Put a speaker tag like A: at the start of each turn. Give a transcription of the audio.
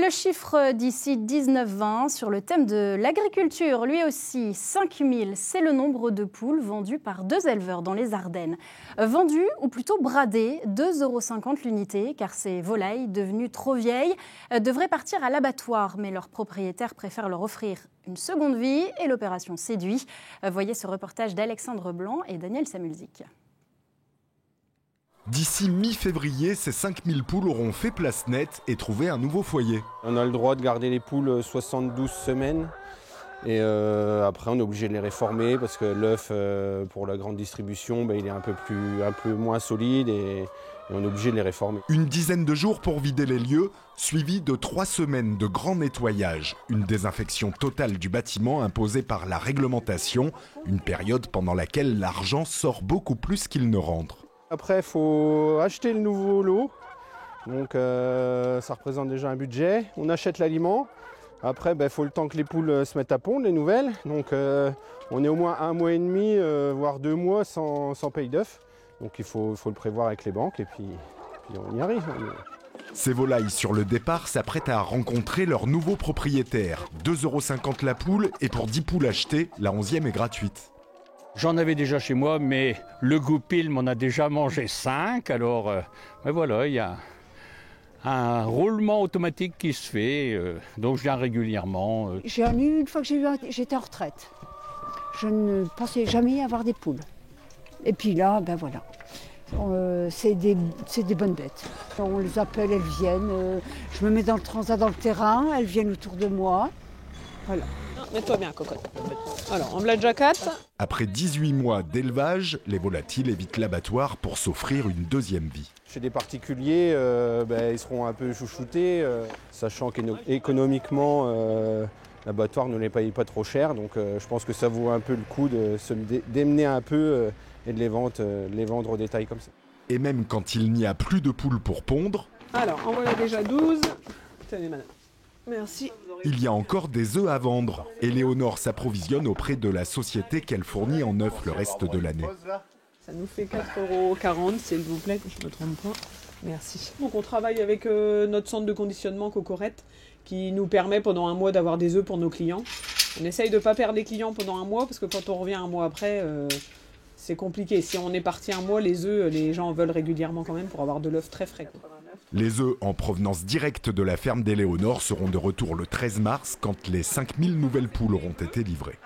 A: le chiffre d'ici 19-20 sur le thème de l'agriculture. Lui aussi, 5000, c'est le nombre de poules vendues par 2 éleveurs dans les Ardennes. Vendues, ou plutôt bradées, 2,50 € l'unité, car ces volailles, devenues trop vieilles, devraient partir à l'abattoir. Mais leurs propriétaires préfèrent leur offrir une seconde vie et l'opération séduit. Voyez ce reportage d'Alexandre Blanc et Daniel Samulzik.
B: D'ici mi-février, ces 5000 poules auront fait place nette et trouvé un nouveau foyer.
C: On a le droit de garder les poules 72 semaines et après on est obligé de les réformer parce que l'œuf pour la grande distribution il est un peu moins solide et on est obligé de les réformer.
B: Une dizaine de jours pour vider les lieux, suivi de 3 semaines de grand nettoyage. Une désinfection totale du bâtiment imposée par la réglementation, une période pendant laquelle l'argent sort beaucoup plus qu'il ne rentre.
C: Après, il faut acheter le nouveau lot, donc ça représente déjà un budget. On achète l'aliment. Après, il faut le temps que les poules se mettent à pondre, les nouvelles. Donc on est au moins 1 mois et demi, voire 2 mois sans paye d'œufs. Donc il faut le prévoir avec les banques et puis on y arrive.
B: Ces volailles sur le départ s'apprêtent à rencontrer leur nouveau propriétaire. 2,50 € la poule et pour 10 poules achetées, la 11e est gratuite.
D: J'en avais déjà chez moi, mais le goupil m'en a déjà mangé 5. Alors, voilà, il y a un roulement automatique qui se fait, donc je viens régulièrement.
E: J'en ai eu une fois que j'étais en retraite. Je ne pensais jamais avoir des poules. Et puis là, voilà. C'est des bonnes bêtes. On les appelle, elles viennent. Je me mets dans le transat dans le terrain, elles viennent autour de moi. Voilà.
F: Mets-toi bien, cocotte. Alors, en black jacket.
B: Après 18 mois d'élevage, les volatiles évitent l'abattoir pour s'offrir une deuxième vie.
C: Chez des particuliers, ils seront un peu chouchoutés, sachant qu'économiquement, l'abattoir ne les paye pas trop cher. Donc je pense que ça vaut un peu le coup de se démener un peu et de les vendre au détail comme ça.
B: Et même quand il n'y a plus de poules pour pondre...
F: Alors, en voilà déjà 12. Tenez, madame. Merci.
B: Il y a encore des œufs à vendre. Éléonore s'approvisionne auprès de la société qu'elle fournit en œufs le reste de l'année.
F: Ça nous fait 4,40 €, s'il vous plaît, que je ne me trompe pas. Merci. Donc on travaille avec notre centre de conditionnement Cocorette qui nous permet pendant 1 mois d'avoir des œufs pour nos clients. On essaye de ne pas perdre les clients pendant 1 mois parce que quand on revient 1 mois après, c'est compliqué. Si on est parti 1 mois, les œufs, les gens veulent régulièrement quand même pour avoir de l'œuf très frais.
B: Les œufs en provenance directe de la ferme d'Éléonore seront de retour le 13 mars quand les 5000 nouvelles poules auront été livrées.